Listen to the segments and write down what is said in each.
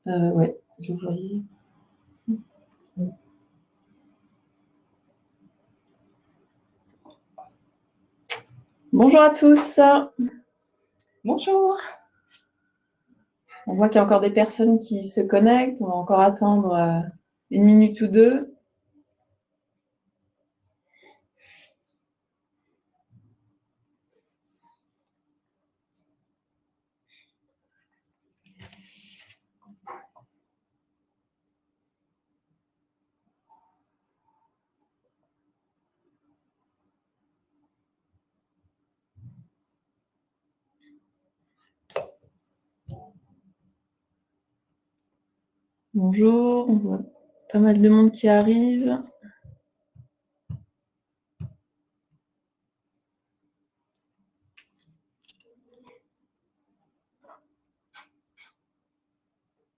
Ouais, je voyais. Bonjour à tous. Bonjour. On voit qu'il y a encore des personnes qui se connectent. On va encore attendre une minute ou deux. Bonjour, on voit pas mal de monde qui arrive.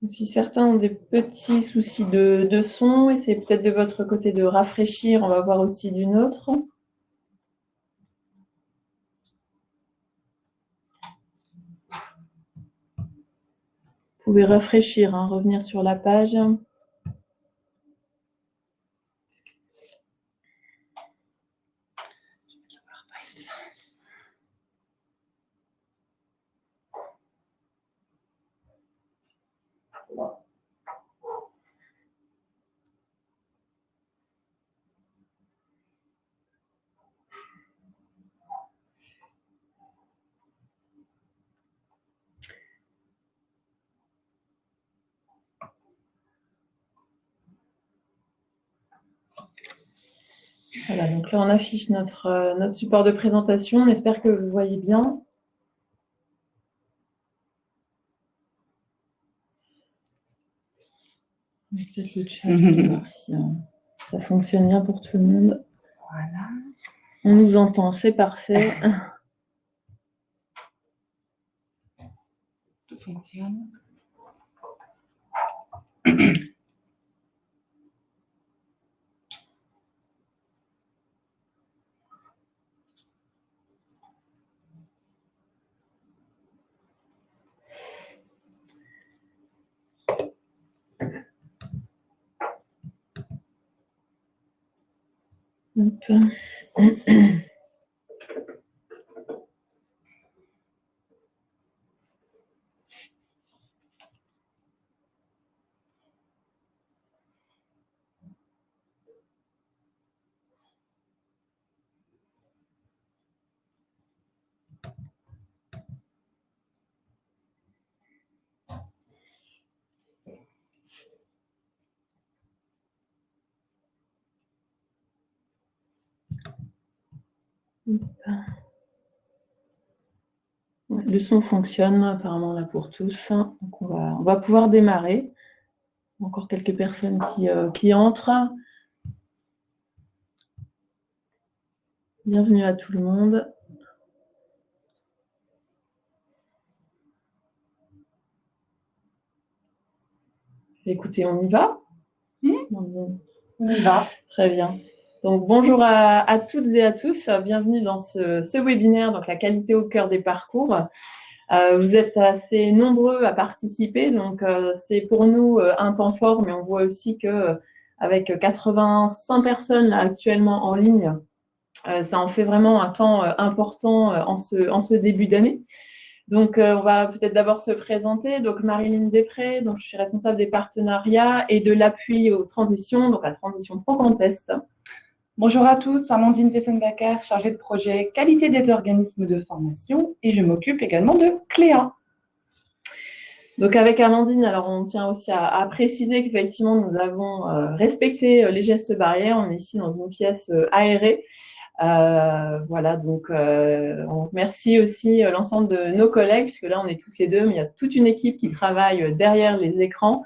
Si certains ont des petits soucis de son, et c'est peut-être de votre côté de rafraîchir, on va voir aussi du nôtre. Vous pouvez rafraîchir, hein, revenir sur la page. Voilà, donc là on affiche notre support de présentation. On espère que vous voyez bien. Peut-être le chat, voir si ça fonctionne bien pour tout le monde. Voilà. On nous entend, c'est parfait. Tout fonctionne. Le son fonctionne apparemment là pour tous. Donc on va pouvoir démarrer. Encore quelques personnes qui entrent. Bienvenue à tout le monde. Écoutez, on y va? On y va. Très bien. Donc bonjour à toutes et à tous. Bienvenue dans ce webinaire, donc la qualité au cœur des parcours. Vous êtes assez nombreux à participer, donc c'est pour nous un temps fort, mais on voit aussi que avec 85 personnes là actuellement en ligne, ça en fait vraiment un temps important en ce début d'année. Donc, on va peut-être d'abord se présenter. Donc, Marilyn Després, donc je suis responsable des partenariats et de l'appui aux transitions, donc la transition Pro-Grand-Est. Bonjour à tous, Amandine Wessenbacher, chargée de projet qualité des organismes de formation, et je m'occupe également de Cléa. Donc, avec Amandine, alors on tient aussi à préciser qu'effectivement, nous avons respecté les gestes barrières. On est ici dans une pièce aérée. Voilà, donc on remercie aussi l'ensemble de nos collègues, puisque là on est toutes les deux, mais il y a toute une équipe qui travaille derrière les écrans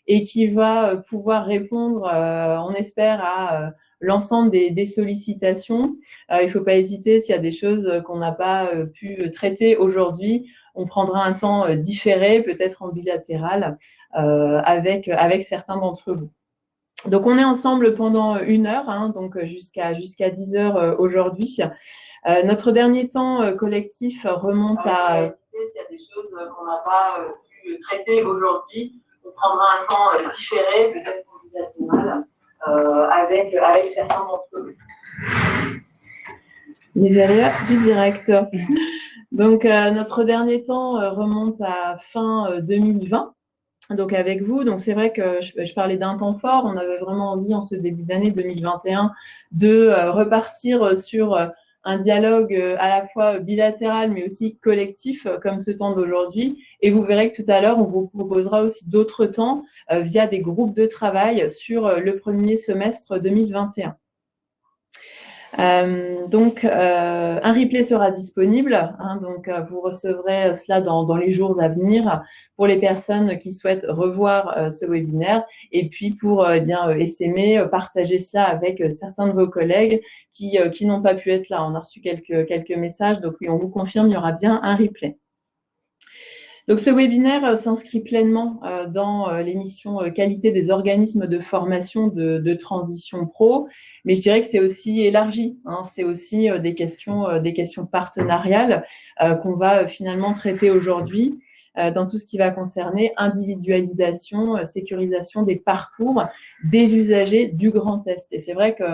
et qui va pouvoir répondre, on espère, à l'ensemble des sollicitations. Il ne faut pas hésiter, s'il y a des choses qu'on n'a pas pu traiter aujourd'hui, on prendra un temps différé, peut-être en bilatéral, avec certains d'entre vous. Donc on est ensemble pendant 1 heure, hein, donc jusqu'à 10 heures aujourd'hui. Notre dernier temps collectif remonte à. Il y a des choses qu'on n'a pas pu traiter aujourd'hui. On prendra un temps différé, peut-être convivial, avec certains d'entre eux. Les aléas du direct. Donc, notre dernier temps remonte à fin 2020. Donc avec vous, donc c'est vrai que je parlais d'un temps fort. On avait vraiment envie en ce début d'année 2021 de repartir sur un dialogue à la fois bilatéral mais aussi collectif comme ce temps d'aujourd'hui. Et vous verrez que tout à l'heure, on vous proposera aussi d'autres temps via des groupes de travail sur le premier semestre 2021. Donc, un replay sera disponible. Donc, vous recevrez cela dans les jours à venir pour les personnes qui souhaitent revoir ce webinaire. Et puis, pour essaimer, partager cela avec certains de vos collègues qui n'ont pas pu être là. On a reçu quelques messages. Donc, oui, on vous confirme, il y aura bien un replay. Donc, ce webinaire s'inscrit pleinement dans l'émission qualité des organismes de formation de transition pro, mais je dirais que c'est aussi élargi. C'est aussi des questions partenariales qu'on va finalement traiter aujourd'hui dans tout ce qui va concerner individualisation, sécurisation des parcours des usagers du Grand Est. Et c'est vrai que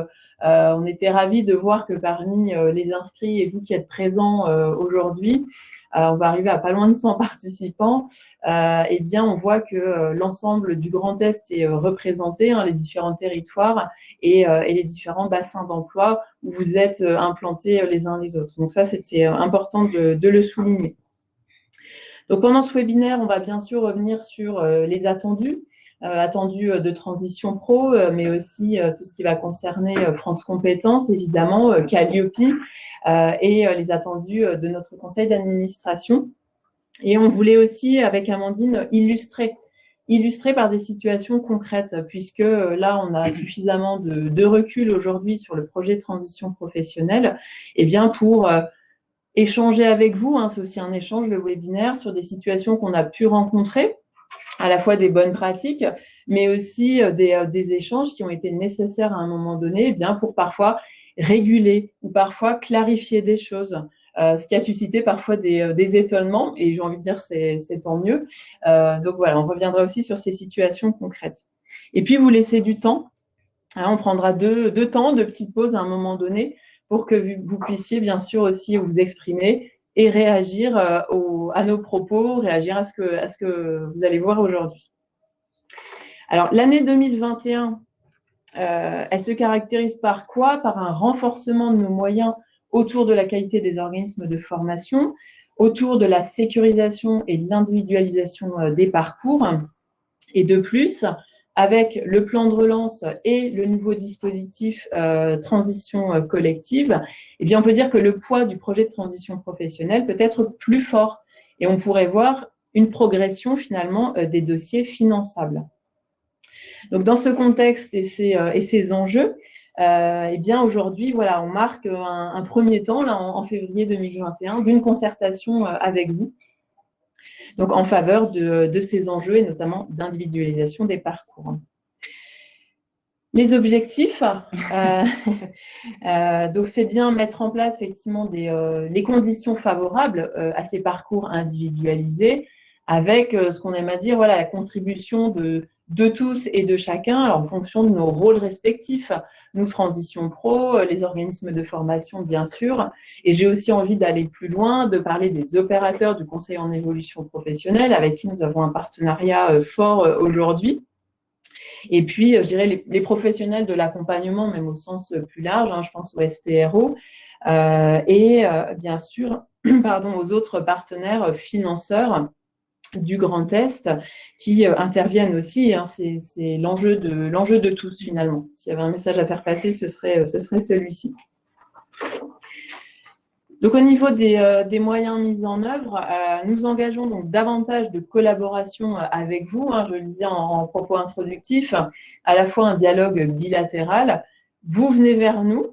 on était ravis de voir que parmi les inscrits et vous qui êtes présents aujourd'hui, on va arriver à pas loin de 100 participants. Eh bien, on voit que l'ensemble du Grand Est est représenté, les différents territoires et les différents bassins d'emploi où vous êtes implantés les uns les autres. Donc ça, c'est important de le souligner. Donc pendant ce webinaire, on va bien sûr revenir sur les attendus de transition pro, mais aussi tout ce qui va concerner France Compétences, évidemment, Calliope, et les attendus de notre conseil d'administration. Et on voulait aussi, avec Amandine, illustrer par des situations concrètes, puisque là, on a suffisamment de recul aujourd'hui sur le projet de transition professionnelle, et bien pour échanger avec vous, c'est aussi un échange, le webinaire, sur des situations qu'on a pu rencontrer, à la fois des bonnes pratiques, mais aussi des échanges qui ont été nécessaires à un moment donné, eh bien pour parfois réguler ou parfois clarifier des choses, ce qui a suscité parfois des étonnements, et j'ai envie de dire c'est tant mieux. Donc voilà, on reviendra aussi sur ces situations concrètes. Et puis vous laissez du temps, on prendra deux temps, deux petites pauses à un moment donné, pour que vous puissiez bien sûr aussi vous exprimer et réagir à nos propos, réagir à ce que vous allez voir aujourd'hui. Alors, l'année 2021, elle se caractérise par quoi? Par un renforcement de nos moyens autour de la qualité des organismes de formation, autour de la sécurisation et de l'individualisation des parcours, et de plus, avec le plan de relance et le nouveau dispositif transition collective, eh bien, on peut dire que le poids du projet de transition professionnelle peut être plus fort et on pourrait voir une progression finalement des dossiers finançables. Donc, dans ce contexte et ces enjeux, eh bien, aujourd'hui, voilà, on marque un premier temps, là, en février 2021, d'une concertation avec vous. Donc, en faveur de ces enjeux et notamment d'individualisation des parcours. Les objectifs, donc c'est bien mettre en place effectivement les conditions favorables à ces parcours individualisés avec ce qu'on aime à dire, voilà, la contribution de tous et de chacun alors, en fonction de nos rôles respectifs, nous, Transition Pro, les organismes de formation, bien sûr. Et j'ai aussi envie d'aller plus loin, de parler des opérateurs du Conseil en évolution professionnelle avec qui nous avons un partenariat fort aujourd'hui. Et puis, je dirais, les professionnels de l'accompagnement, même au sens plus large, je pense au SPRO, et bien sûr, aux autres partenaires financeurs du Grand Est qui interviennent aussi. C'est l'enjeu de tous finalement. S'il y avait un message à faire passer, ce serait celui-ci. Donc au niveau des moyens mis en œuvre, nous engageons donc davantage de collaboration avec vous. Je le disais en propos introductif, à la fois un dialogue bilatéral. Vous venez vers nous,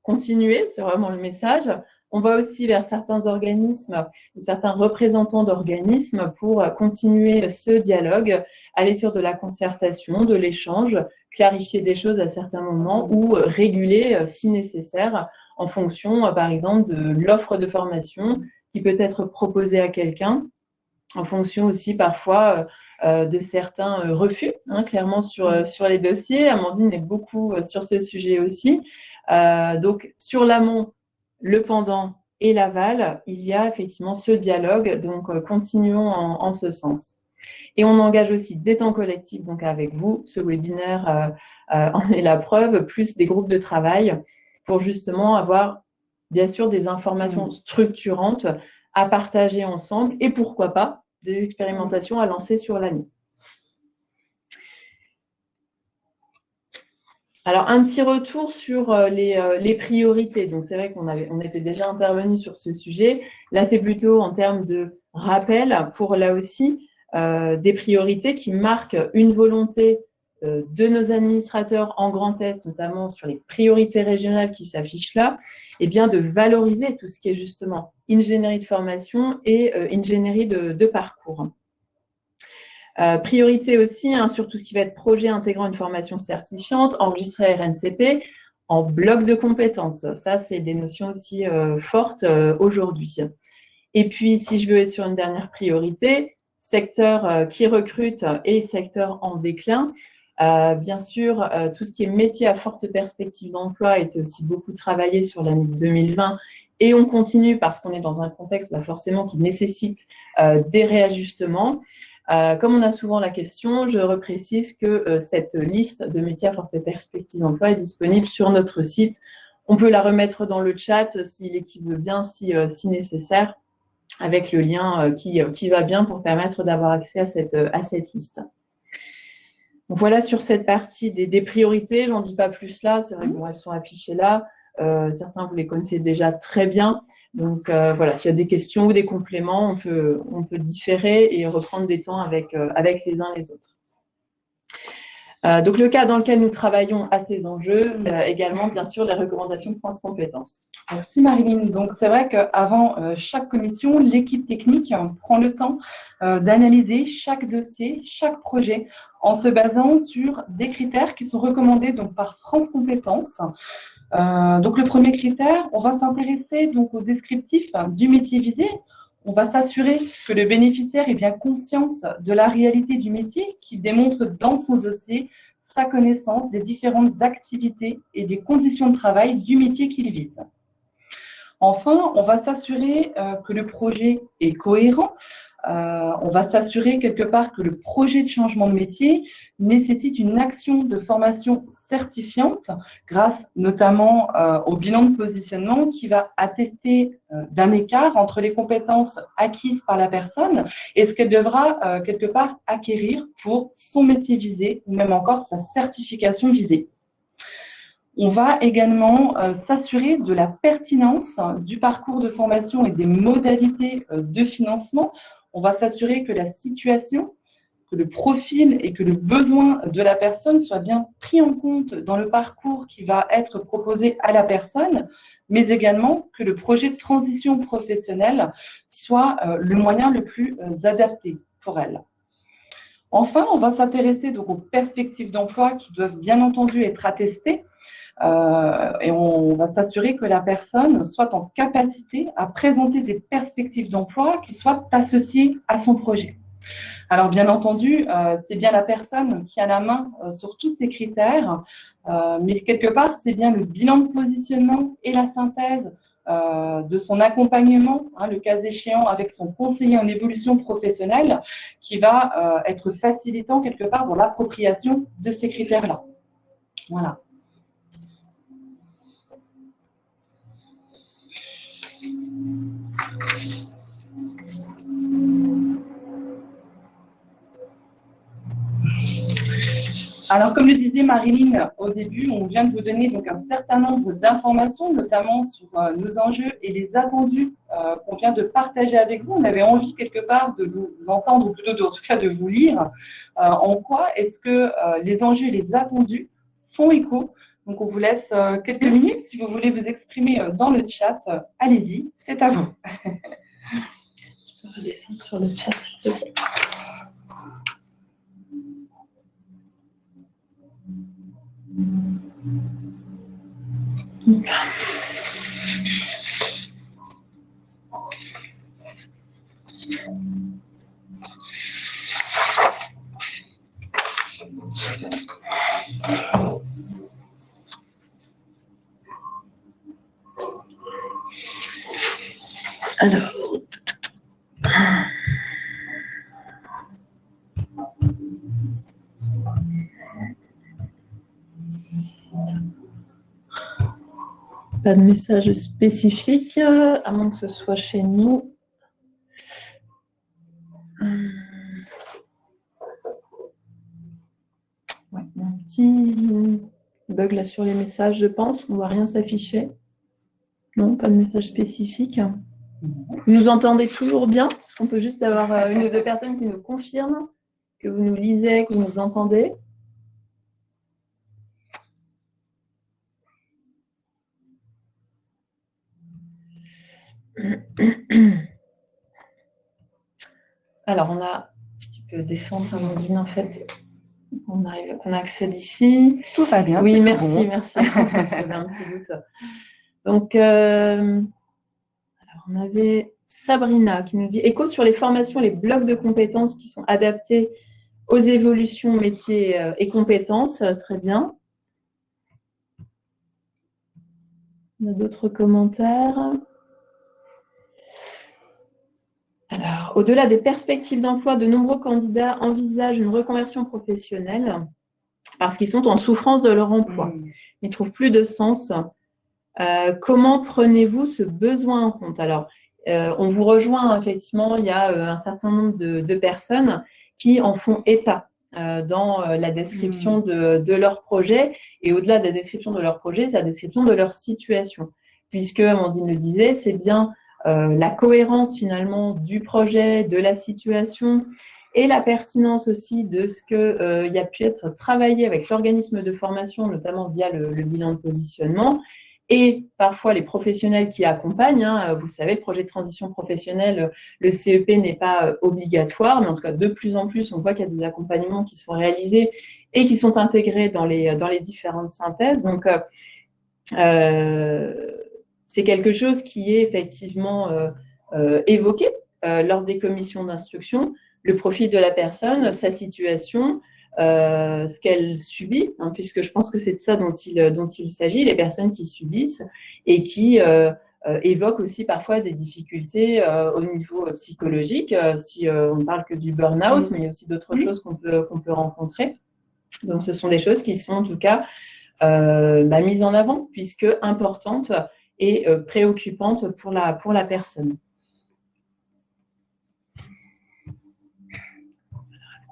continuez, c'est vraiment le message. On va aussi vers certains organismes ou certains représentants d'organismes pour continuer ce dialogue, aller sur de la concertation, de l'échange, clarifier des choses à certains moments ou réguler si nécessaire en fonction, par exemple, de l'offre de formation qui peut être proposée à quelqu'un, en fonction aussi parfois de certains refus, hein, clairement sur les dossiers. Amandine est beaucoup sur ce sujet aussi. Donc, sur l'amont, le pendant et l'aval, il y a effectivement ce dialogue. Donc, continuons en ce sens. Et on engage aussi des temps collectifs donc avec vous. Ce webinaire en est la preuve, plus des groupes de travail pour justement avoir bien sûr des informations structurantes à partager ensemble et pourquoi pas des expérimentations à lancer sur l'année. Alors, un petit retour sur les priorités. Donc, c'est vrai qu'on était déjà intervenu sur ce sujet. Là, c'est plutôt en termes de rappel pour là aussi des priorités qui marquent une volonté de nos administrateurs en Grand Est, notamment sur les priorités régionales qui s'affichent là, et bien de valoriser tout ce qui est justement ingénierie de formation et ingénierie de parcours. Priorité aussi hein, sur tout ce qui va être projet intégrant une formation certifiante, enregistré RNCP, en bloc de compétences. Ça, c'est des notions aussi fortes aujourd'hui. Et puis, si je veux être sur une dernière priorité, secteur qui recrute et secteur en déclin. Bien sûr, tout ce qui est métier à forte perspective d'emploi a été aussi beaucoup travaillé sur l'année 2020 et on continue parce qu'on est dans un contexte forcément qui nécessite des réajustements. Comme on a souvent la question, je reprécise que cette liste de métiers à forte perspective d'emploi est disponible sur notre site. On peut la remettre dans le chat si l'équipe veut bien, si nécessaire, avec le lien qui va bien pour permettre d'avoir accès à cette liste. Donc voilà sur cette partie des priorités, j'en dis pas plus là, c'est vrai que elles sont affichées là. Certains, vous les connaissez déjà très bien. Donc voilà, s'il y a des questions ou des compléments, on peut différer et reprendre des temps avec les uns les autres. Donc le cas dans lequel nous travaillons à ces enjeux, également bien sûr les recommandations de France Compétences. Merci Marilyn. Donc c'est vrai qu'avant chaque commission, l'équipe technique prend le temps d'analyser chaque dossier, chaque projet en se basant sur des critères qui sont recommandés donc par France Compétences. Donc le premier critère, on va s'intéresser donc au descriptif du métier visé. On va s'assurer que le bénéficiaire ait bien conscience de la réalité du métier, qu'il démontre dans son dossier sa connaissance des différentes activités et des conditions de travail du métier qu'il vise. Enfin, on va s'assurer que le projet est cohérent. On va s'assurer quelque part que le projet de changement de métier nécessite une action de formation certifiante grâce notamment au bilan de positionnement qui va attester d'un écart entre les compétences acquises par la personne et ce qu'elle devra quelque part acquérir pour son métier visé ou même encore sa certification visée. On va également s'assurer de la pertinence du parcours de formation et des modalités de financement. On va s'assurer que la situation, que le profil et que le besoin de la personne soient bien pris en compte dans le parcours qui va être proposé à la personne, mais également que le projet de transition professionnelle soit le moyen le plus adapté pour elle. Enfin, on va s'intéresser donc aux perspectives d'emploi qui doivent bien entendu être attestées. Et on va s'assurer que la personne soit en capacité à présenter des perspectives d'emploi qui soient associées à son projet. Alors bien entendu, c'est bien la personne qui a la main sur tous ces critères, mais quelque part, c'est bien le bilan de positionnement et la synthèse de son accompagnement, le cas échéant avec son conseiller en évolution professionnelle, qui va être facilitant quelque part dans l'appropriation de ces critères-là. Voilà. Alors, comme le disait Marilyn au début, on vient de vous donner donc un certain nombre d'informations, notamment sur nos enjeux et les attendus qu'on vient de partager avec vous. On avait envie quelque part de vous entendre, ou plutôt en tout cas de vous lire. En quoi est-ce que les enjeux et les attendus font écho? Donc, on vous laisse quelques minutes. Si vous voulez vous exprimer dans le chat, allez-y, c'est à vous. Je peux redescendre sur le chat, s'il te plaît. Alors, pas de message spécifique, à moins que ce soit chez nous. Ouais, un petit bug là sur les messages, je pense. On ne voit rien s'afficher. Non, pas de message spécifique. Vous nous entendez toujours bien? Est-ce qu'on peut juste avoir une ou deux personnes qui nous confirment que vous nous lisez, que vous nous entendez? Alors, on a, si tu peux descendre, Amandine, en fait, on accède ici. Tout va bien. Oui, merci, bon. Merci. J'avais un petit doute. Donc, alors on avait Sabrina qui nous dit écho sur les formations, les blocs de compétences qui sont adaptés aux évolutions métiers et compétences. Très bien. On a d'autres commentaires. Alors, au-delà des perspectives d'emploi, de nombreux candidats envisagent une reconversion professionnelle parce qu'ils sont en souffrance de leur emploi. Ils ne trouvent plus de sens. Comment prenez-vous ce besoin en compte? Alors, on vous rejoint, effectivement, il y a un certain nombre de personnes qui en font état dans la description de leur projet. Et au-delà de la description de leur projet, c'est la description de leur situation. Puisque, Amandine le disait, c'est bien la cohérence finalement du projet, de la situation et la pertinence aussi de ce qu'il y a pu être travaillé avec l'organisme de formation, notamment via le bilan de positionnement, et parfois les professionnels qui accompagnent. Vous savez, le projet de transition professionnelle, le CEP n'est pas obligatoire, mais en tout cas, de plus en plus, on voit qu'il y a des accompagnements qui sont réalisés et qui sont intégrés dans les différentes synthèses. Donc, c'est quelque chose qui est effectivement évoqué lors des commissions d'instruction, le profil de la personne, sa situation, ce qu'elle subit, puisque je pense que c'est de ça dont il s'agit, les personnes qui subissent et qui évoquent aussi parfois des difficultés au niveau psychologique, si on ne parle que du burn-out, mais il y a aussi d'autres choses qu'on peut rencontrer. Donc ce sont des choses qui sont en tout cas mise en avant, puisque importante et préoccupante pour la personne.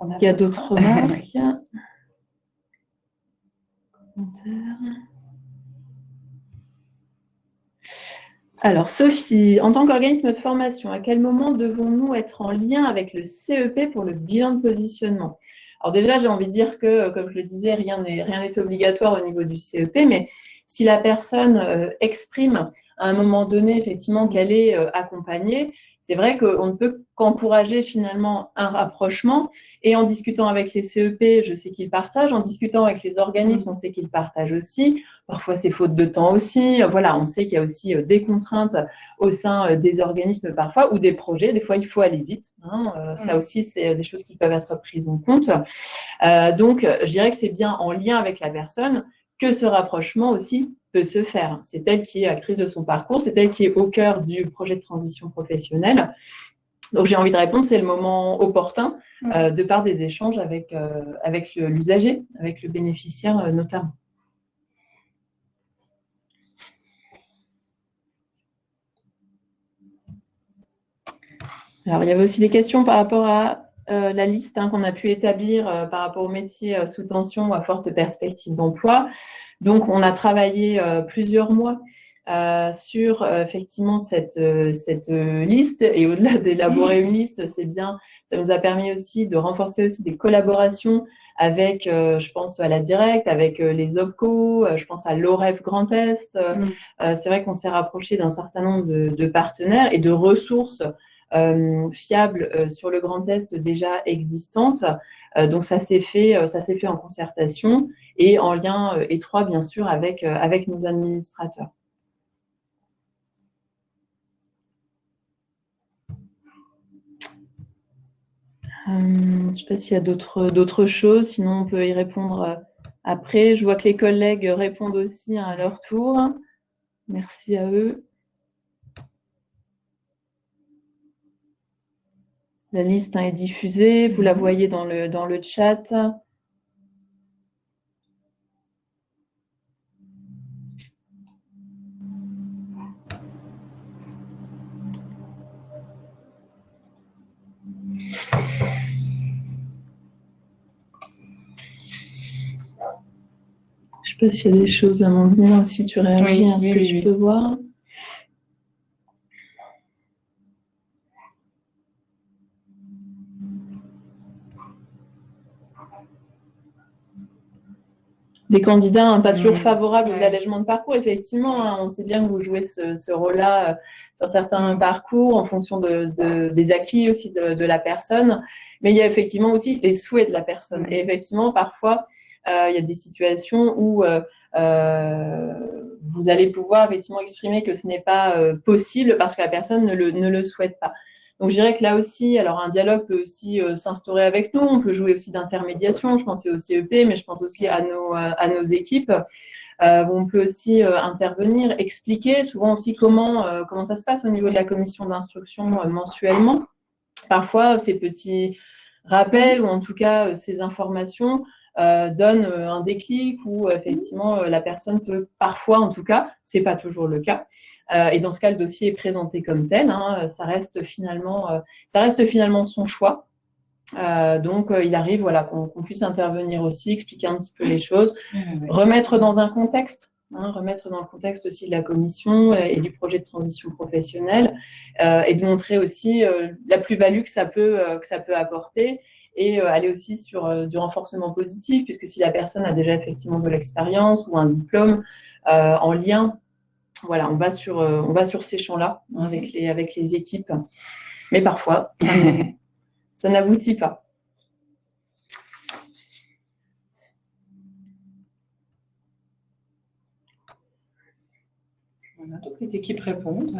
Est-ce qu'il y a d'autres remarques? Alors, Sophie, en tant qu'organisme de formation, à quel moment devons-nous être en lien avec le CEP pour le bilan de positionnement? Alors déjà, j'ai envie de dire que, comme je le disais, rien n'est obligatoire au niveau du CEP, mais si la personne exprime à un moment donné, effectivement, qu'elle est accompagnée, c'est vrai qu'on ne peut qu'encourager finalement un rapprochement. Et en discutant avec les CEP, je sais qu'ils partagent. En discutant avec les organismes, on sait qu'ils partagent aussi. Parfois, c'est faute de temps aussi. Voilà, on sait qu'il y a aussi des contraintes au sein des organismes parfois ou des projets. Des fois, il faut aller vite. Ça aussi, c'est des choses qui peuvent être prises en compte. Donc, je dirais que c'est bien en lien avec la personne que ce rapprochement aussi peut se faire. C'est elle qui est actrice de son parcours, c'est elle qui est au cœur du projet de transition professionnelle. Donc, j'ai envie de répondre, c'est le moment opportun de par des échanges avec l'usager, avec le bénéficiaire notamment. Alors, il y avait aussi des questions par rapport à la liste qu'on a pu établir par rapport aux métiers sous tension ou à forte perspective d'emploi. Donc, on a travaillé plusieurs mois sur effectivement cette liste, et au-delà d'élaborer une liste, c'est bien, ça nous a permis aussi de renforcer aussi des collaborations avec, je pense à la Directe, avec les OPCO, je pense à l'OREF Grand Est. C'est vrai qu'on s'est rapproché d'un certain nombre de partenaires et de ressources fiables sur le Grand Est déjà existantes. Donc ça s'est fait en concertation et en lien étroit bien sûr avec nos administrateurs. Je ne sais pas s'il y a d'autres choses, sinon on peut y répondre après. Je vois que les collègues répondent aussi à leur tour. Merci à eux. La liste est diffusée, vous la voyez dans le chat. Je ne sais pas s'il y a des choses, Amandine, si tu réagis à ce que je peux voir. Des candidats pas toujours favorables aux allègements de parcours, effectivement, on sait bien que vous jouez ce rôle-là sur certains parcours en fonction des acquis aussi de la personne, mais il y a effectivement aussi les souhaits de la personne. Et effectivement, parfois, il y a des situations où vous allez pouvoir effectivement exprimer que ce n'est pas possible parce que la personne ne le souhaite pas. Donc, je dirais que là aussi, alors un dialogue peut aussi s'instaurer avec nous. On peut jouer aussi d'intermédiation. Je pensais au CEP, mais je pense aussi à nos équipes. On peut aussi intervenir, expliquer souvent aussi comment ça se passe au niveau de la commission d'instruction mensuellement. Parfois, ces petits rappels ou en tout cas ces informations donnent un déclic où effectivement la personne peut parfois, en tout cas, c'est pas toujours le cas. Et dans ce cas, le dossier est présenté comme tel. Ça reste finalement son choix. Donc, il arrive qu'on puisse intervenir aussi, expliquer un petit peu les choses, remettre dans un contexte, remettre dans le contexte aussi de la commission et du projet de transition professionnelle, et de montrer aussi la plus-value que ça peut apporter, et aller aussi sur du renforcement positif, puisque si la personne a déjà effectivement de l'expérience ou un diplôme en lien, voilà, on va sur ces champs-là avec les équipes, mais parfois ça n'aboutit pas. Voilà, donc les équipes répondent.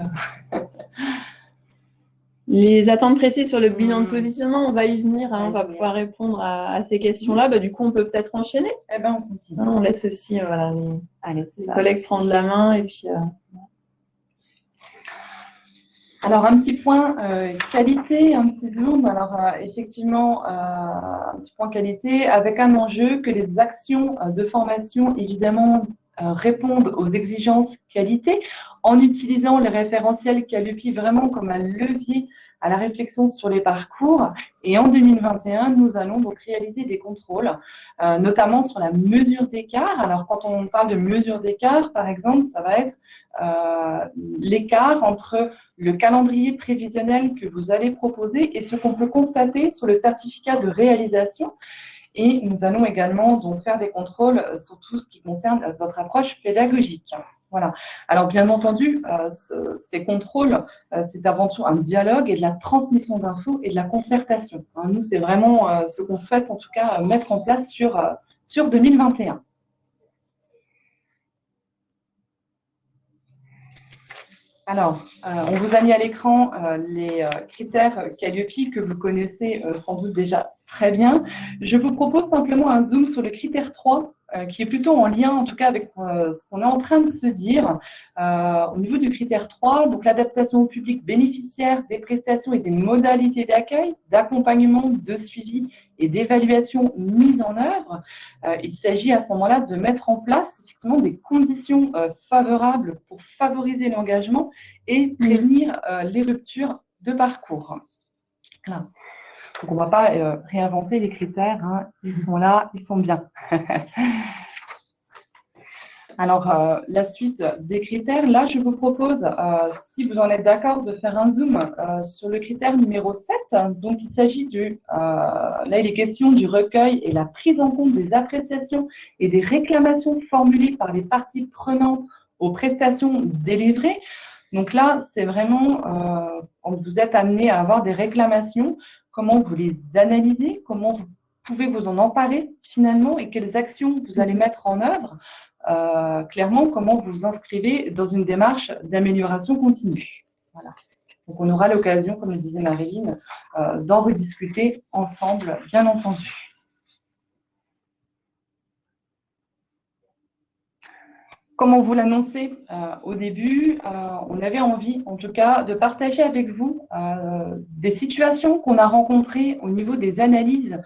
Les attentes précises sur le bilan de positionnement, on va y venir, on va pouvoir répondre à ces questions-là. Du coup, on peut peut-être enchaîner. Eh ben, on continue. On laisse aussi les collègues prendre la main et puis. Alors, un petit point qualité, un petit zoom. Alors, effectivement, un petit point qualité avec un enjeu que les actions de formation, évidemment, répondent aux exigences qualité en utilisant les référentiels Qualiopi vraiment comme un levier à la réflexion sur les parcours. Et en 2021, nous allons donc réaliser des contrôles, notamment sur la mesure d'écart. Alors, quand on parle de mesure d'écart, par exemple, ça va être l'écart entre le calendrier prévisionnel que vous allez proposer et ce qu'on peut constater sur le certificat de réalisation. Et nous allons également donc faire des contrôles sur tout ce qui concerne votre approche pédagogique. Voilà. Alors, bien entendu, ces contrôles, c'est avant tout un dialogue et de la transmission d'infos et de la concertation. Nous, c'est vraiment ce qu'on souhaite, en tout cas, mettre en place sur 2021. Alors, on vous a mis à l'écran les critères Qualiopi que vous connaissez sans doute déjà très bien. Je vous propose simplement un zoom sur le critère 3, qui est plutôt en lien, en tout cas, avec ce qu'on est en train de se dire. Au niveau du critère 3, donc l'adaptation au public bénéficiaire des prestations et des modalités d'accueil, d'accompagnement, de suivi et d'évaluation mises en œuvre. Il s'agit à ce moment-là de mettre en place effectivement des conditions favorables pour favoriser l'engagement et prévenir les ruptures de parcours. Voilà. Donc, on ne va pas réinventer les critères, ils sont là, ils sont bien. Alors, la suite des critères, là, je vous propose, si vous en êtes d'accord, de faire un zoom sur le critère numéro 7. Donc, il s'agit là, il est question du recueil et la prise en compte des appréciations et des réclamations formulées par les parties prenantes aux prestations délivrées. Donc là, c'est vraiment, quand vous êtes amené à avoir des réclamations, comment vous les analysez, comment vous pouvez vous en emparer finalement et quelles actions vous allez mettre en œuvre. Clairement, comment vous vous inscrivez dans une démarche d'amélioration continue. Voilà. Donc, on aura l'occasion, comme le disait Marilyn, d'en rediscuter ensemble, bien entendu. Comme on vous l'annonçait au début, on avait envie, en tout cas, de partager avec vous des situations qu'on a rencontrées au niveau des analyses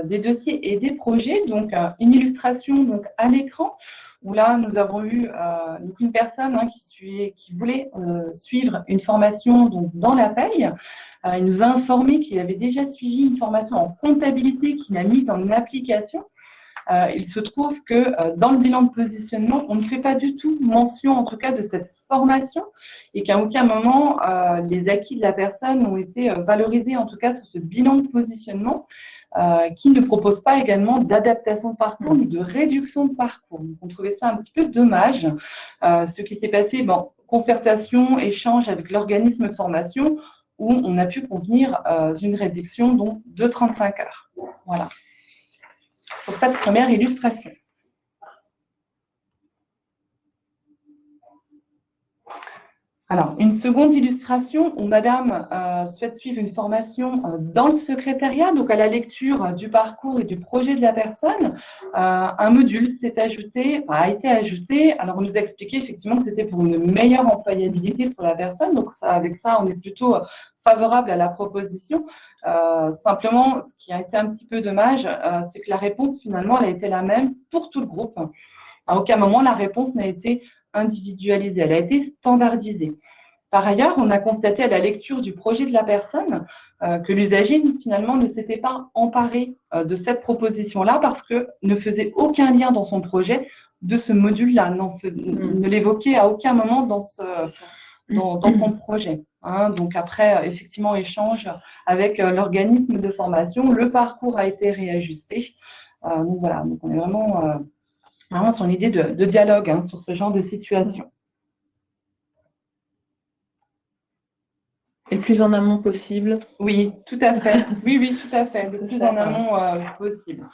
des dossiers et des projets. Donc, une illustration donc, à l'écran, où là, nous avons eu donc une personne qui voulait suivre une formation donc, dans la paye. Il nous a informé qu'il avait déjà suivi une formation en comptabilité qu'il a mise en application. Il se trouve que dans le bilan de positionnement, on ne fait pas du tout mention, en tout cas, de cette formation et qu'à aucun moment, les acquis de la personne ont été valorisés, en tout cas, sur ce bilan de positionnement, qui ne propose pas également d'adaptation de parcours ni de réduction de parcours. Donc, on trouvait ça un petit peu dommage. Ce qui s'est passé, concertation, échange avec l'organisme de formation, où on a pu convenir d'une réduction donc, de 35 heures. Voilà. Sur cette première illustration. Alors, une seconde illustration où madame souhaite suivre une formation dans le secrétariat, donc à la lecture du parcours et du projet de la personne, un module a été ajouté. Alors, on nous a expliqué effectivement que c'était pour une meilleure employabilité pour la personne. Donc, avec ça, on est plutôt favorable à la proposition. Simplement, ce qui a été un petit peu dommage, c'est que la réponse, finalement, elle a été la même pour tout le groupe. À aucun moment, la réponse n'a été individualisée, elle a été standardisée. Par ailleurs, on a constaté à la lecture du projet de la personne que l'usager, finalement, ne s'était pas emparé de cette proposition-là parce que ne faisait aucun lien dans son projet de ce module-là, ne l'évoquait à aucun moment dans son projet. Donc après, effectivement, échange avec l'organisme de formation, le parcours a été réajusté. Donc voilà, donc on est vraiment sur une idée de dialogue sur ce genre de situation. Et le plus en amont possible. Oui, tout à fait. Oui, tout à fait. Le plus en amont possible.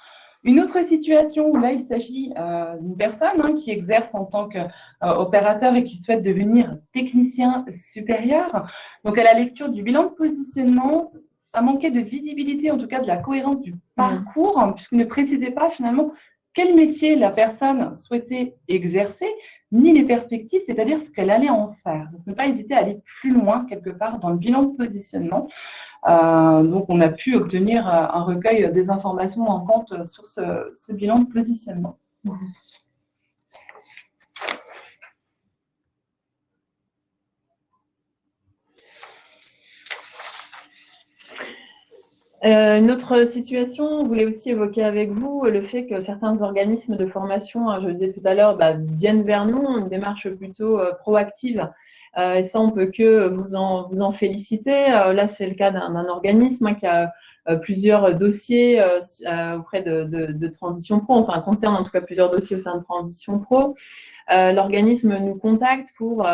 Une autre situation où là, il s'agit d'une personne qui exerce en tant qu'opérateur et qui souhaite devenir technicien supérieur. Donc, à la lecture du bilan de positionnement, ça manquait de visibilité, en tout cas de la cohérence du parcours, puisqu'il ne précisait pas finalement quel métier la personne souhaitait exercer, ni les perspectives, c'est-à-dire ce qu'elle allait en faire. Donc, ne pas hésiter à aller plus loin quelque part dans le bilan de positionnement. Donc, on a pu obtenir un recueil des informations manquantes sur ce bilan de positionnement. Une autre situation, on voulait aussi évoquer avec vous le fait que certains organismes de formation, je le disais tout à l'heure, viennent vers nous, une démarche plutôt proactive. Et ça, on peut que vous en féliciter. Là, c'est le cas d'un organisme qui a plusieurs dossiers auprès de Transition Pro, enfin concerne en tout cas plusieurs dossiers au sein de Transition Pro. L'organisme nous contacte pour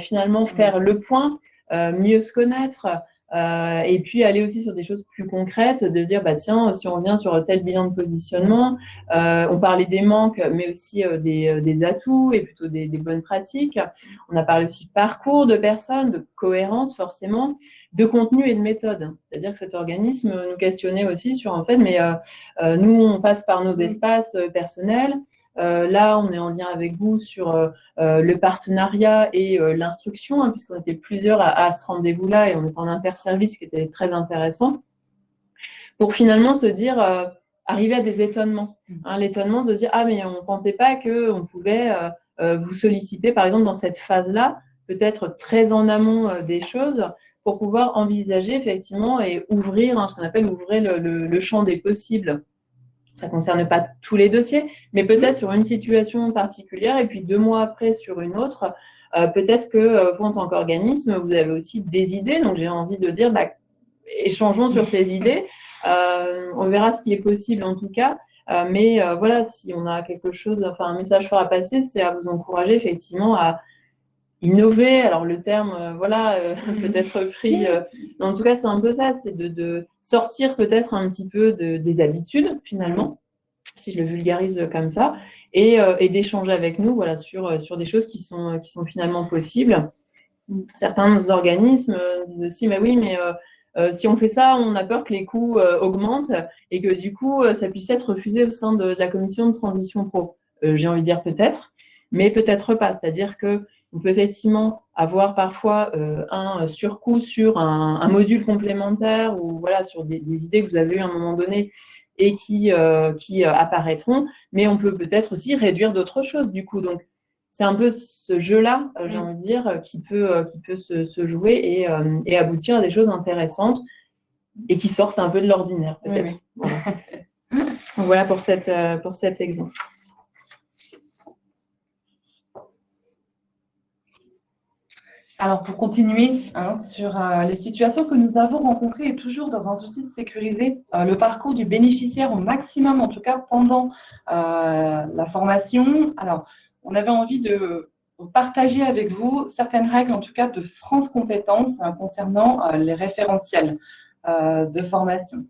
finalement faire le point, mieux se connaître, et puis aller aussi sur des choses plus concrètes, de dire tiens, si on revient sur tel bilan de positionnement, on parlait des manques, mais aussi des atouts et plutôt des bonnes pratiques. On a parlé aussi de parcours de personnes, de cohérence forcément, de contenu et de méthode. C'est-à-dire que cet organisme nous questionnait aussi sur nous on passe par nos espaces personnels. Là, on est en lien avec vous sur le partenariat et l'instruction, puisqu'on était plusieurs à ce rendez-vous-là et on est en interservice, ce qui était très intéressant, pour finalement se dire, arriver à des étonnements. L'étonnement de se dire, mais on ne pensait pas qu'on pouvait vous solliciter, par exemple, dans cette phase-là, peut-être très en amont des choses, pour pouvoir envisager effectivement et ouvrir, ce qu'on appelle ouvrir le champ des possibles. Ça ne concerne pas tous les dossiers, mais peut-être sur une situation particulière et puis 2 mois après sur une autre, peut-être que vous, en tant qu'organisme, vous avez aussi des idées. Donc, j'ai envie de dire, échangeons sur ces idées. On verra ce qui est possible en tout cas. Mais voilà, si on a quelque chose, un message fort à passer, c'est à vous encourager effectivement à innover. Alors, le terme, peut être pris. Mais en tout cas, c'est un peu ça, c'est de sortir peut-être un petit peu des habitudes, finalement, si je le vulgarise comme ça, et d'échanger avec nous sur des choses qui sont finalement possibles. Certains de nos organismes disent aussi, mais oui, mais si on fait ça, on a peur que les coûts augmentent et que du coup, ça puisse être refusé au sein de la commission de transition pro. J'ai envie de dire peut-être, mais peut-être pas. C'est-à-dire que on peut effectivement avoir parfois un surcoût sur un module complémentaire ou voilà sur des idées que vous avez eues à un moment donné et qui apparaîtront, mais on peut peut-être aussi réduire d'autres choses du coup. Donc c'est un peu ce jeu-là, j'ai envie de dire, qui peut se jouer et aboutir à des choses intéressantes et qui sortent un peu de l'ordinaire, peut-être. Oui. Voilà pour cet exemple. Alors, pour continuer sur les situations que nous avons rencontrées et toujours dans un souci de sécuriser le parcours du bénéficiaire au maximum, en tout cas pendant la formation. Alors, on avait envie de partager avec vous certaines règles, en tout cas de France Compétences concernant les référentiels de formation.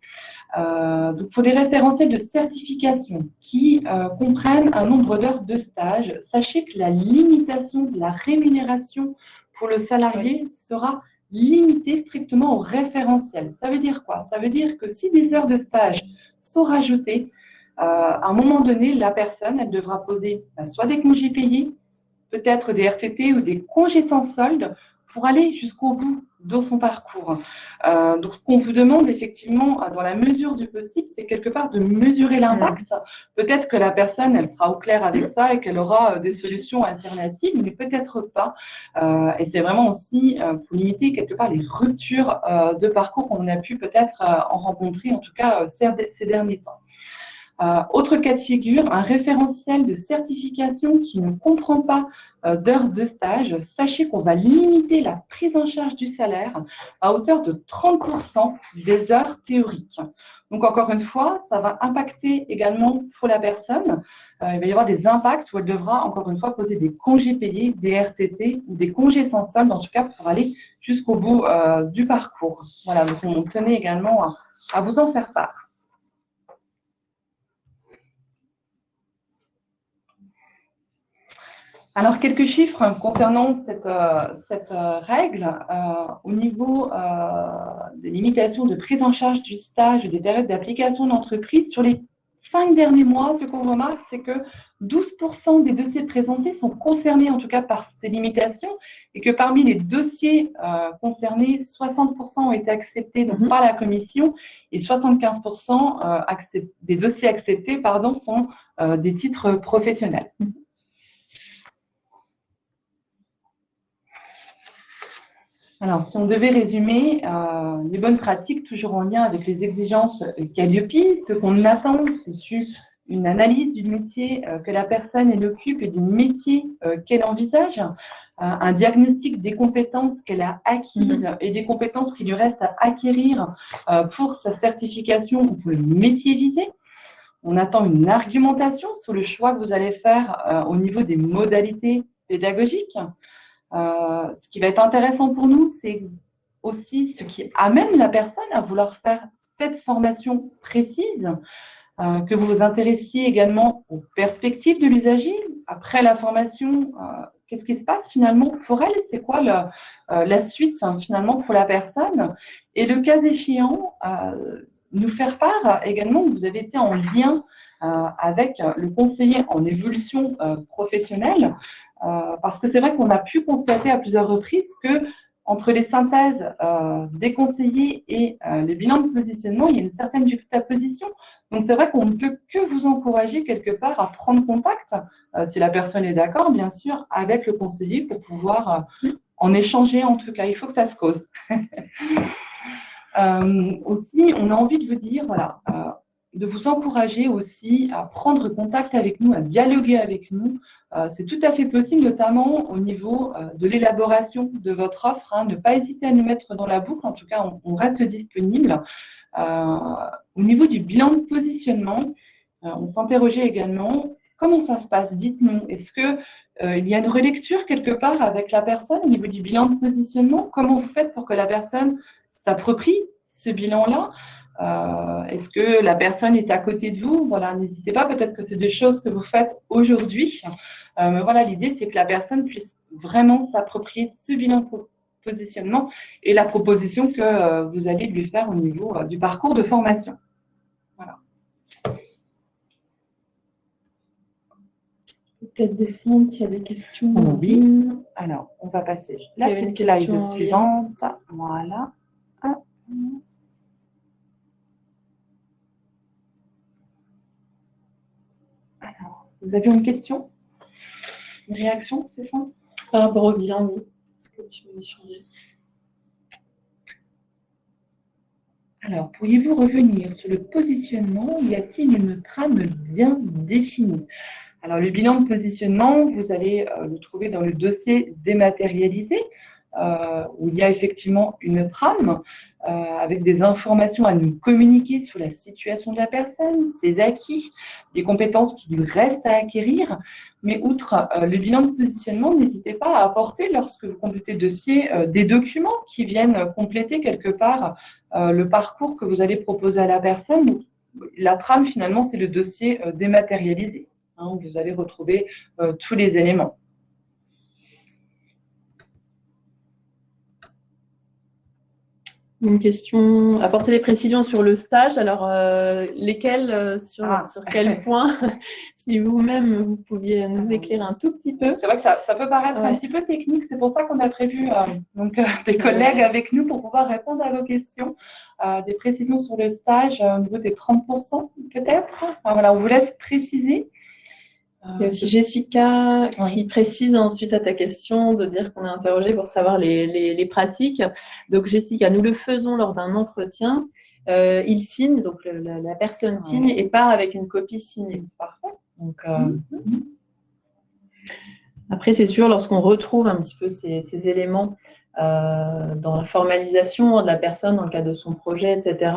Donc, pour les référentiels de certification qui comprennent un nombre d'heures de stage, sachez que la limitation de la rémunération pour le salarié sera limitée strictement au référentiel. Ça veut dire quoi? Ça veut dire que si des heures de stage sont rajoutées, à un moment donné, la personne, elle devra poser soit des congés payés, peut-être des RTT ou des congés sans solde pour aller jusqu'au bout de son parcours. Donc, ce qu'on vous demande effectivement, dans la mesure du possible, c'est quelque part de mesurer l'impact. Peut-être que la personne, elle sera au clair avec ça et qu'elle aura des solutions alternatives, mais peut-être pas. Et c'est vraiment aussi pour limiter quelque part les ruptures de parcours qu'on a pu peut-être en rencontrer, en tout cas ces derniers temps. Autre cas de figure, un référentiel de certification qui ne comprend pas d'heures de stage. Sachez qu'on va limiter la prise en charge du salaire à hauteur de 30% des heures théoriques. Donc, encore une fois, ça va impacter également pour la personne. Il va y avoir des impacts où elle devra, encore une fois, poser des congés payés, des RTT ou des congés sans solde, en tout cas pour aller jusqu'au bout du parcours. Voilà, donc on tenait également à vous en faire part. Alors, quelques chiffres concernant cette règle. Au niveau des limitations de prise en charge du stage et des périodes d'application d'entreprise, sur les 5 derniers mois, ce qu'on remarque, c'est que 12% des dossiers présentés sont concernés en tout cas par ces limitations et que parmi les dossiers concernés, 60% ont été acceptés donc, par la commission et 75% des dossiers acceptés sont des titres professionnels. Alors, si on devait résumer les bonnes pratiques, toujours en lien avec les exigences Calliope, ce qu'on attend, c'est une analyse du métier que la personne elle occupe et du métier qu'elle envisage, un diagnostic des compétences qu'elle a acquises et des compétences qui lui restent à acquérir pour sa certification ou pour le métier visé. On attend une argumentation sur le choix que vous allez faire au niveau des modalités pédagogiques. Ce qui va être intéressant pour nous, c'est aussi ce qui amène la personne à vouloir faire cette formation précise, que vous vous intéressiez également aux perspectives de l'usager. Après la formation, qu'est-ce qui se passe finalement pour elle? C'est quoi la suite finalement pour la personne? Et le cas échéant, nous faire part également que vous avez été en lien avec le conseiller en évolution professionnelle, parce que c'est vrai qu'on a pu constater à plusieurs reprises que entre les synthèses des conseillers et les bilans de positionnement, il y a une certaine juxtaposition. Donc, c'est vrai qu'on ne peut que vous encourager quelque part à prendre contact, si la personne est d'accord, bien sûr, avec le conseiller pour pouvoir en échanger. En tout cas, il faut que ça se cause. Aussi, on a envie de vous dire, voilà, de vous encourager aussi à prendre contact avec nous, à dialoguer avec nous. C'est tout à fait possible, notamment au niveau de l'élaboration de votre offre. Ne pas hésiter à nous mettre dans la boucle. En tout cas, on reste disponible. Au niveau du bilan de positionnement, on s'interrogeait également comment ça se passe. Dites-nous, est-ce que il y a une relecture quelque part avec la personne au niveau du bilan de positionnement? Comment vous faites pour que la personne s'approprie ce bilan-là? Est-ce que la personne est à côté de vous? Voilà, n'hésitez pas, peut-être que c'est des choses que vous faites aujourd'hui. Mais voilà, l'idée, c'est que la personne puisse vraiment s'approprier ce bilan de positionnement et la proposition que vous allez lui faire au niveau du parcours de formation. Voilà. Peut-être descendre s'il y a des questions. Oui. Alors, on va passer la petite slide suivante. Voilà. Alors, vous avez une question? Une réaction, c'est ça? Par rapport au bilan, oui. Est-ce que tu veux changer? Alors, pourriez-vous revenir sur le positionnement? Y a-t-il une trame bien définie? Alors, le bilan de positionnement, vous allez le trouver dans le dossier dématérialisé, où il y a effectivement une trame avec des informations à nous communiquer sur la situation de la personne, ses acquis, les compétences qui lui restent à acquérir. Mais outre le bilan de positionnement, n'hésitez pas à apporter, lorsque vous complétez le dossier, des documents qui viennent compléter quelque part le parcours que vous allez proposer à la personne. La trame, finalement, c'est le dossier dématérialisé, où vous allez retrouver tous les éléments. Une question, apporter des précisions sur le stage. Alors, lesquelles, sur quel point, si vous-même, vous pouviez nous éclairer un tout petit peu. C'est vrai que ça peut paraître un petit peu technique. C'est pour ça qu'on a prévu des collègues avec nous pour pouvoir répondre à vos questions. Des précisions sur le stage au niveau des 30%, peut-être. Voilà, on vous laisse préciser. Il y a aussi Jessica qui précise ensuite à ta question de dire qu'on est interrogé pour savoir les pratiques. Donc Jessica, nous le faisons lors d'un entretien. Il signe, donc la personne signe et part avec une copie signée. C'est parfait. Donc, après, c'est sûr, lorsqu'on retrouve un petit peu ces éléments dans la formalisation de la personne, dans le cadre de son projet, etc.,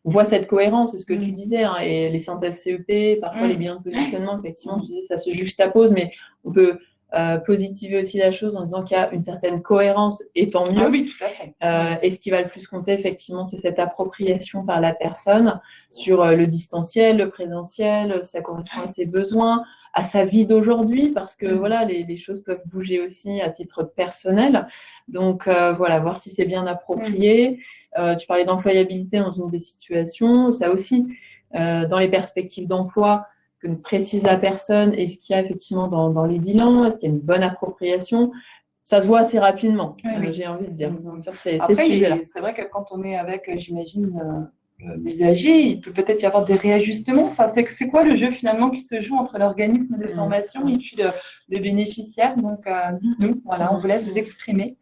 on voit cette cohérence, c'est ce que tu disais, hein, et les synthèses CEP, parfois les bilans de positionnement, effectivement, tu disais, ça se juxtapose, mais on peut positiver aussi la chose en disant qu'il y a une certaine cohérence, et tant mieux. Oui, tout à fait. Et ce qui va le plus compter, effectivement, c'est cette appropriation par la personne sur le distanciel, le présentiel, ça correspond à ses besoins, à sa vie d'aujourd'hui, parce que voilà, les choses peuvent bouger aussi à titre personnel. Donc voilà, voir si c'est bien approprié. Tu parlais d'employabilité dans une des situations, ça aussi, dans les perspectives d'emploi, que nous précise la personne, et ce qu'il y a effectivement dans les bilans, est-ce qu'il y a une bonne appropriation, ça se voit assez rapidement, j'ai envie de dire, sur ces sujets-là. C'est vrai que quand on est avec, j'imagine, l'usager, il peut peut-être y avoir des réajustements. C'est quoi le jeu finalement qui se joue entre l'organisme de formation et puis le bénéficiaire? Donc, dites-nous, voilà, on vous laisse vous exprimer.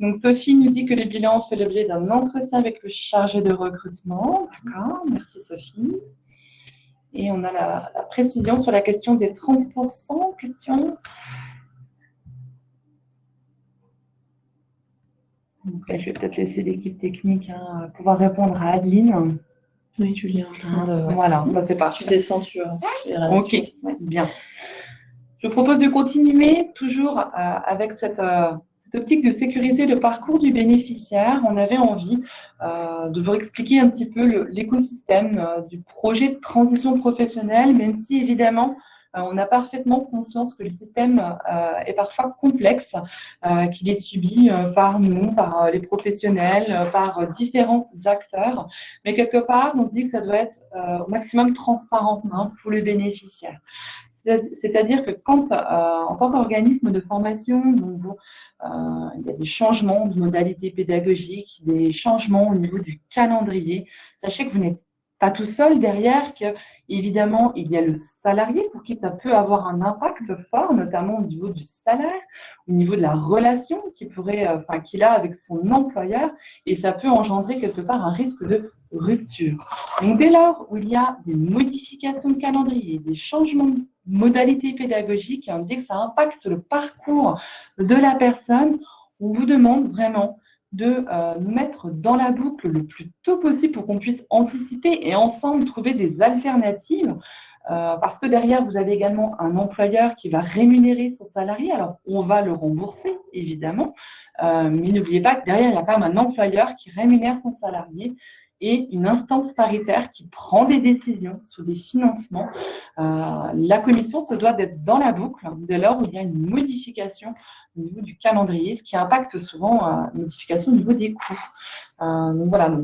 Donc, Sophie nous dit que le bilan fait l'objet d'un entretien avec le chargé de recrutement. D'accord, merci Sophie. Et on a la précision sur la question des 30%. Question. Donc là, je vais peut-être laisser l'équipe technique pouvoir répondre à Adeline. Oui, Julien. Voilà, c'est parti. Tu descends sur Ok, bien. Je propose de continuer toujours avec cette optique de sécuriser le parcours du bénéficiaire. On avait envie de vous expliquer un petit peu l'écosystème du projet de transition professionnelle, même si évidemment, on a parfaitement conscience que le système est parfois complexe, qu'il est subi par nous, par les professionnels, par différents acteurs. Mais quelque part, on se dit que ça doit être au maximum transparent pour le bénéficiaire. C'est-à-dire que quand, en tant qu'organisme de formation, donc il y a des changements de modalités pédagogiques, des changements au niveau du calendrier, sachez que vous n'êtes pas tout seul derrière, que évidemment, il y a le salarié pour qui ça peut avoir un impact fort, notamment au niveau du salaire, au niveau de la relation qu'il a avec son employeur, et ça peut engendrer quelque part un risque de rupture. Donc, dès lors où il y a des modifications de calendrier, des changements de modalités pédagogiques, dès que ça impacte le parcours de la personne, on vous demande vraiment de nous mettre dans la boucle le plus tôt possible pour qu'on puisse anticiper et ensemble trouver des alternatives. Parce que derrière, vous avez également un employeur qui va rémunérer son salarié. Alors, on va le rembourser, évidemment. Mais n'oubliez pas que derrière, il y a quand même un employeur qui rémunère son salarié. et une instance paritaire qui prend des décisions sur des financements. La commission se doit d'être dans la boucle dès lors où il y a une modification au niveau du calendrier, ce qui impacte souvent une modification au niveau des coûts. Donc voilà,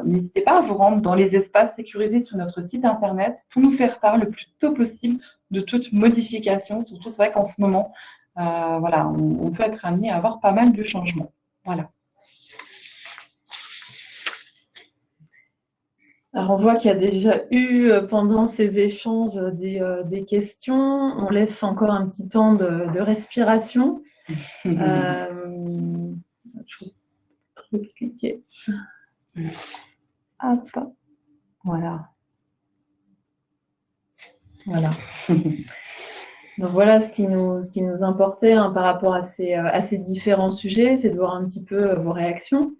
n'hésitez pas à vous rendre dans les espaces sécurisés sur notre site internet pour nous faire part le plus tôt possible de toute modification. Surtout, c'est vrai qu'en ce moment, voilà, on peut être amené à avoir pas mal de changements. Voilà. Alors, on voit qu'il y a déjà eu pendant ces échanges des questions. On laisse encore un petit temps de respiration. Je vais cliquer. Hop. Voilà. Voilà. Donc voilà ce qui nous importait par rapport à ces différents sujets, c'est de voir un petit peu vos réactions.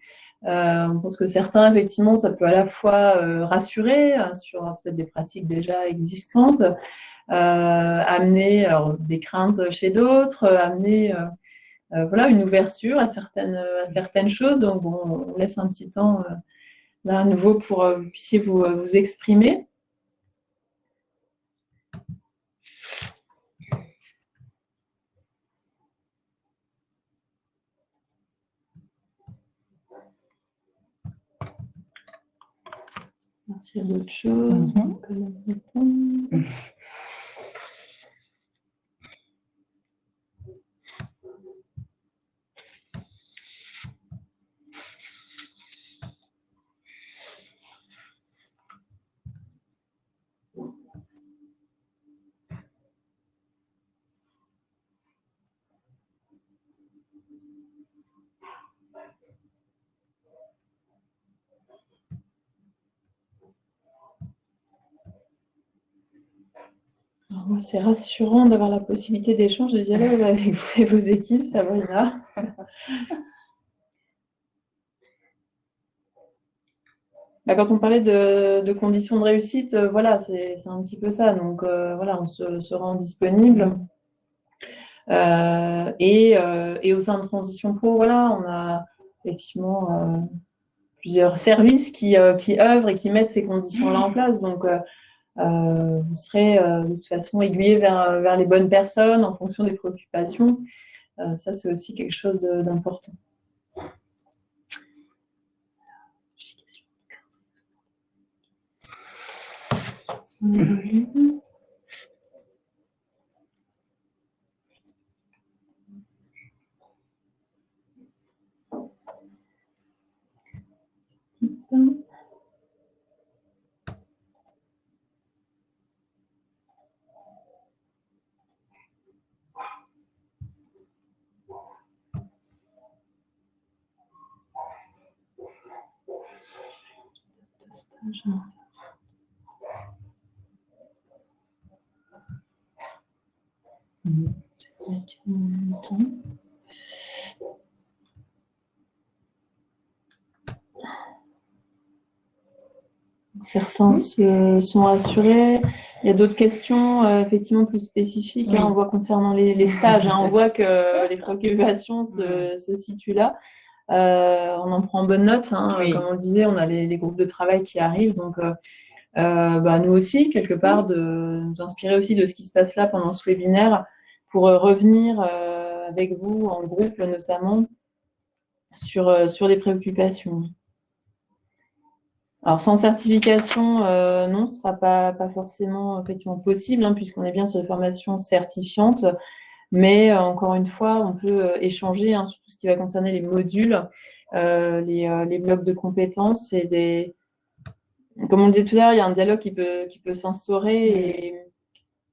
On pense que certains, effectivement, ça peut à la fois rassurer sur peut-être des pratiques déjà existantes, amener des craintes chez d'autres, amener voilà, une ouverture à certaines choses. Donc bon, on laisse un petit temps là à nouveau pour que vous puissiez vous exprimer. S'il y a d'autres choses, on peut leur répondre. Alors moi, c'est rassurant d'avoir la possibilité d'échange, de dialogue avec vous et vos équipes, Sabrina. Bah, quand on parlait de conditions de réussite, voilà, c'est un petit peu ça. Donc voilà, on se rend disponible. Et au sein de Transition Pro, voilà, on a effectivement plusieurs services qui œuvrent et qui mettent ces conditions-là en place. Donc vous serez de toute façon aiguillé vers les bonnes personnes en fonction des préoccupations. Ça, c'est aussi quelque chose d'important. Certains sont rassurés. Il y a d'autres questions effectivement plus spécifiques. Oui. On voit concernant les stages, on voit que les préoccupations se situent là. On en prend bonne note. Oui. Comme on disait, on a les groupes de travail qui arrivent. Donc, nous aussi, quelque part, de nous inspirer aussi de ce qui se passe là pendant ce webinaire pour revenir avec vous en groupe notamment sur des préoccupations. Alors sans certification, non, ce sera pas forcément effectivement possible, puisqu'on est bien sur des formations certifiantes. Mais encore une fois, on peut échanger sur tout ce qui va concerner les modules, les blocs de compétences et comme on le disait tout à l'heure, il y a un dialogue qui peut s'instaurer et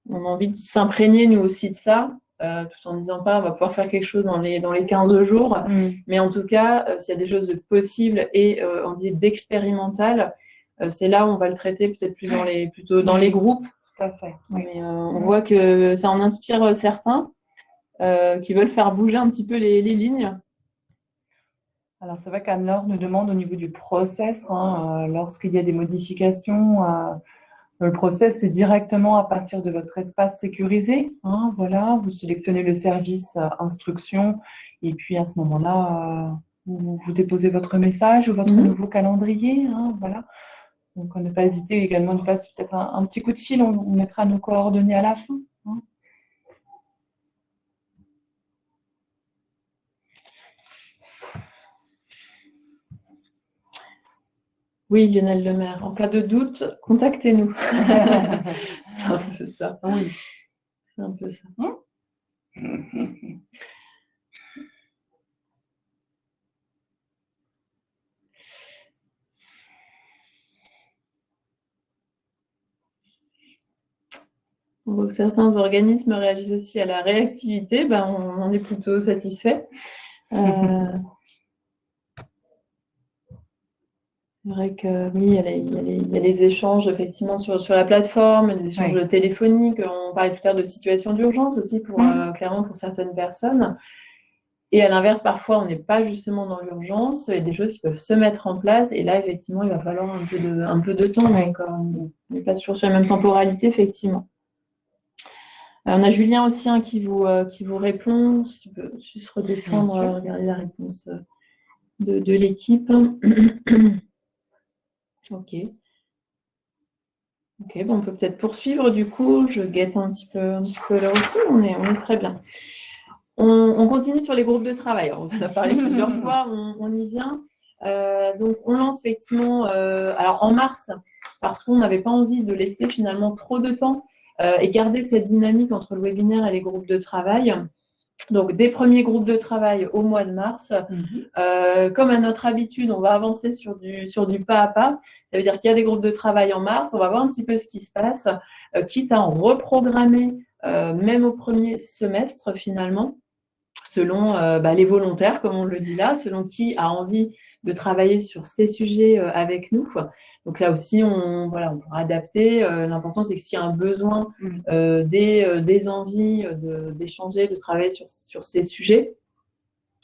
on a envie de s'imprégner nous aussi de ça. Tout en disant pas on va pouvoir faire quelque chose dans les 15 jours, mais en tout cas s'il y a des choses de possibles et on dit d'expérimental, c'est là où on va le traiter peut-être plutôt dans les groupes. Tout à fait. Mais on voit que ça en inspire certains qui veulent faire bouger un petit peu les lignes. Alors c'est vrai qu'Anne-Laure nous demande au niveau du process, lorsqu'il y a des modifications. Le process, c'est directement à partir de votre espace sécurisé. Voilà, vous sélectionnez le service instruction et puis à ce moment-là, vous déposez votre message ou votre nouveau calendrier. Hein, voilà. Donc, ne pas hésiter également de passer peut-être un petit coup de fil. On mettra nos coordonnées à la fin. Hein. Oui, Lionel Lemaire. En cas de doute, contactez-nous. C'est un peu ça. Oui. C'est un peu ça. Donc, certains organismes réagissent aussi à la réactivité. Ben, on en est plutôt satisfait. C'est vrai que oui, il y a les échanges effectivement sur la plateforme, les échanges téléphoniques. On parlait tout à l'heure de situation d'urgence aussi clairement pour certaines personnes. Et à l'inverse, parfois, on n'est pas justement dans l'urgence. Il y a des choses qui peuvent se mettre en place. Et là, effectivement, il va falloir un peu de temps. Donc, on n'est pas toujours sur la même temporalité, effectivement. On a Julien aussi qui vous répond. Si tu peux juste redescendre, regarder la réponse de l'équipe. Ok. Ok, bon, on peut peut-être poursuivre du coup. Je guette un petit peu l'heure aussi. On est très bien. On continue sur les groupes de travail. Alors, on en a parlé plusieurs fois. On y vient. Donc, on lance effectivement. Alors en mars, parce qu'on n'avait pas envie de laisser finalement trop de temps et garder cette dynamique entre le webinaire et les groupes de travail. Donc, des premiers groupes de travail au mois de mars. Comme à notre habitude, on va avancer sur du pas à pas. Ça veut dire qu'il y a des groupes de travail en mars. On va voir un petit peu ce qui se passe, quitte à en reprogrammer même au premier semestre finalement, selon les volontaires, comme on le dit là, selon qui a envie de travailler sur ces sujets avec nous. Donc là aussi, on pourra adapter. L'important, c'est que s'il y a un besoin, des envies d'échanger, de travailler sur ces sujets,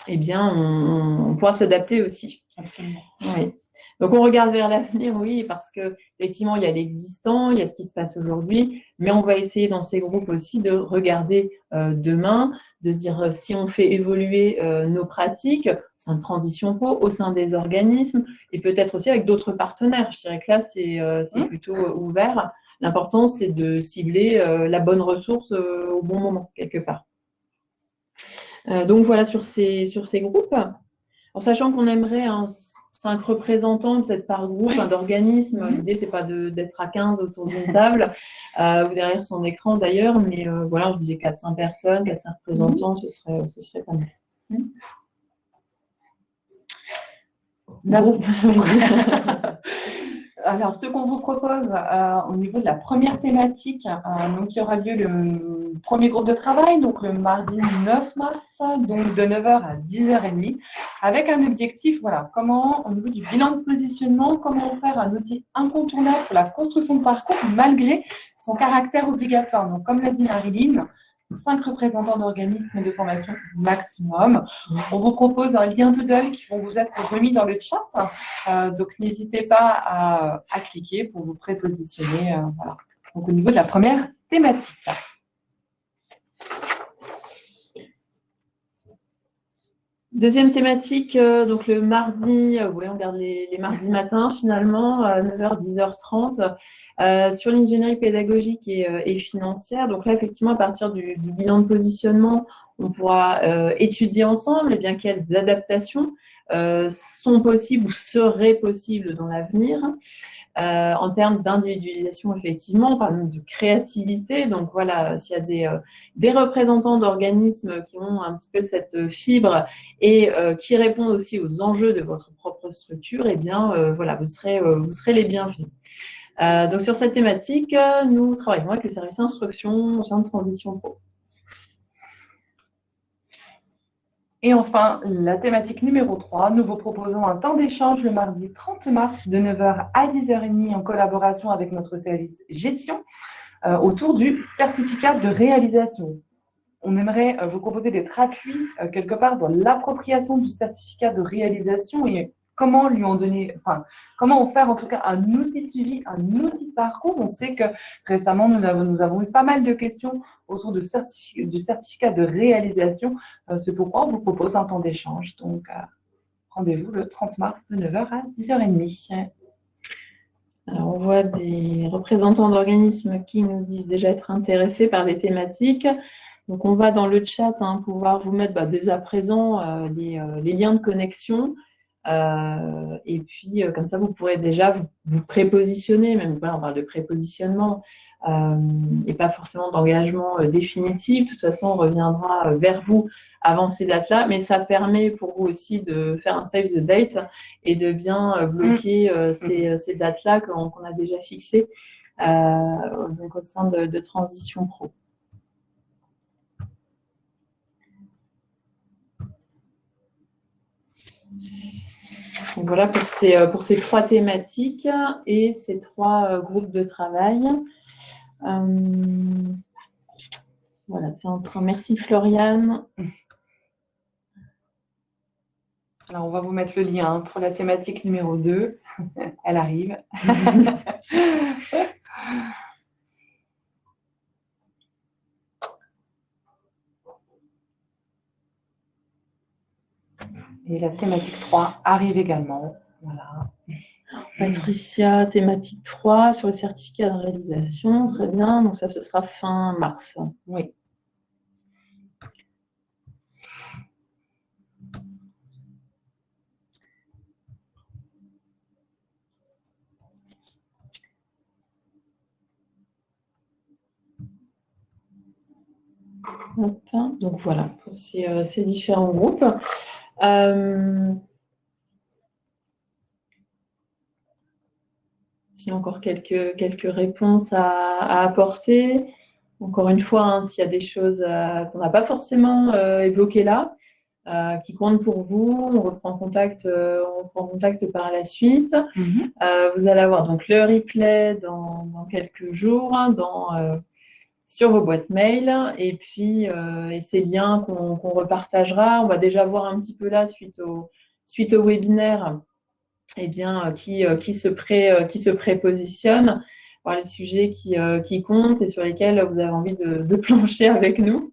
eh bien, on pourra s'adapter aussi. Absolument. Oui. Donc, on regarde vers l'avenir, oui, parce que effectivement, il y a l'existant, il y a ce qui se passe aujourd'hui, mais on va essayer dans ces groupes aussi de regarder demain, de se dire si on fait évoluer nos pratiques, c'est une transition pro au sein des organismes et peut-être aussi avec d'autres partenaires. Je dirais que là, c'est plutôt ouvert. L'important, c'est de cibler la bonne ressource au bon moment, quelque part. Donc voilà sur ces groupes. En sachant qu'on aimerait 5 représentants, peut-être par groupe, d'organisme. L'idée, c'est pas d'être à 15 autour d'une table ou derrière son écran d'ailleurs, mais voilà, je disais 400 personnes, 400 représentants, ce serait pas mal. Alors, ce qu'on vous propose au niveau de la première thématique, donc il y aura lieu le premier groupe de travail, donc le mardi 9 mars, donc de 9h à 10h30, avec un objectif, voilà, comment, au niveau du bilan de positionnement, comment faire un outil incontournable pour la construction de parcours malgré son caractère obligatoire. Donc, comme l'a dit Marilyn, 5 représentants d'organismes de formation maximum. On vous propose un lien Doodle qui vont vous être remis dans le chat. Donc, n'hésitez pas à cliquer pour vous prépositionner. Voilà. Donc, au niveau de la première thématique. Deuxième thématique, donc le mardi, on garde les mardis matins finalement, 9h, 10h30, sur l'ingénierie pédagogique et financière. Donc là, effectivement, à partir du bilan de positionnement, on pourra étudier ensemble eh bien, quelles adaptations sont possibles ou seraient possibles dans l'avenir. En termes d'individualisation, effectivement, on parle de créativité. Donc voilà, s'il y a des représentants d'organismes qui ont un petit peu cette fibre et qui répondent aussi aux enjeux de votre propre structure, eh bien voilà, vous serez les bienvenus. Donc sur cette thématique, nous travaillons avec le service instruction au sein de Transition Pro. Et enfin, la thématique numéro 3, nous vous proposons un temps d'échange le mardi 30 mars de 9h à 10h30 en collaboration avec notre service gestion autour du certificat de réalisation. On aimerait vous proposer d'être appui quelque part dans l'appropriation du certificat de réalisation et comment lui en donner, comment en faire en tout cas un outil de suivi, un outil de parcours. On sait que récemment, nous avons eu pas mal de questions autour du certificat de réalisation. C'est pourquoi on vous propose un temps d'échange. Donc, rendez-vous le 30 mars de 9h à 10h30. Alors, on voit des représentants d'organismes qui nous disent déjà être intéressés par les thématiques. Donc, on va dans le chat pouvoir vous mettre dès à présent les liens de connexion. Et puis, comme ça, vous pourrez déjà vous prépositionner, même voilà, on parle de prépositionnement et pas forcément d'engagement définitif. De toute façon, on reviendra vers vous avant ces dates-là, mais ça permet pour vous aussi de faire un save the date et de bien bloquer ces dates-là qu'on a déjà fixées donc au sein de Transition Pro. Donc voilà pour ces 3 thématiques et ces 3 groupes de travail. Voilà, c'est en train. Merci Floriane. Alors, on va vous mettre le lien pour la thématique numéro 2. Elle arrive. Et la thématique 3 arrive également. Voilà. Patricia, thématique 3 sur le certificat de réalisation. Très bien. Donc ça, ce sera fin mars. Oui. Hop, donc voilà, pour ces différents groupes. S'il y a encore quelques réponses à apporter. Encore une fois, s'il y a des choses qu'on n'a pas forcément évoquées là, qui comptent pour vous, on reprend contact par la suite. Vous allez avoir donc le replay dans quelques jours sur vos boîtes mail et puis et ces liens qu'on repartagera. On va déjà voir un petit peu là suite au webinaire qui se prépositionne, voir les sujets qui comptent et sur lesquels vous avez envie de plancher avec nous.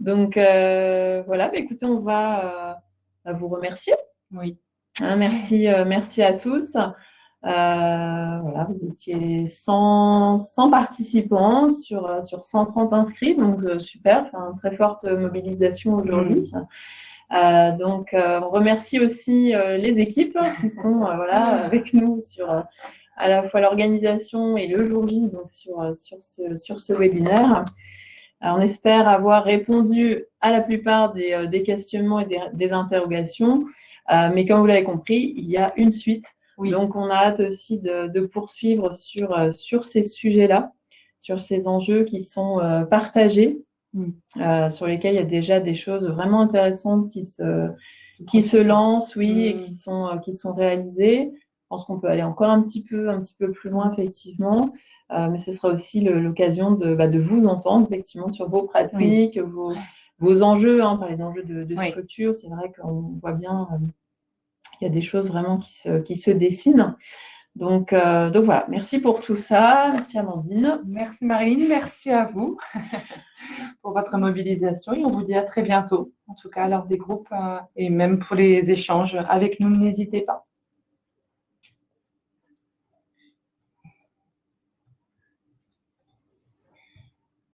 Donc voilà, écoutez, on va vous remercier. Oui. Merci à tous. Voilà, vous étiez 100 participants sur 130 inscrits, donc super, très forte mobilisation aujourd'hui. Donc, on remercie aussi les équipes qui sont avec nous sur à la fois l'organisation et le jour J donc sur ce webinaire. On espère avoir répondu à la plupart des questionnements et des interrogations, mais comme vous l'avez compris, il y a une suite. Oui. Donc, on a hâte aussi de poursuivre sur ces sujets-là, sur ces enjeux qui sont partagés. Sur lesquels il y a déjà des choses vraiment intéressantes qui se lancent, oui, et qui sont réalisées. Je pense qu'on peut aller encore un petit peu plus loin, effectivement, mais ce sera aussi l'occasion de vous entendre, effectivement, sur vos pratiques, vos enjeux, par les enjeux de structure. C'est vrai qu'on voit bien qu'il y a des choses vraiment qui se dessinent. Donc voilà, merci pour tout ça. Merci Amandine. Merci Marine, merci à vous pour votre mobilisation et on vous dit à très bientôt, en tout cas lors des groupes et même pour les échanges avec nous, n'hésitez pas.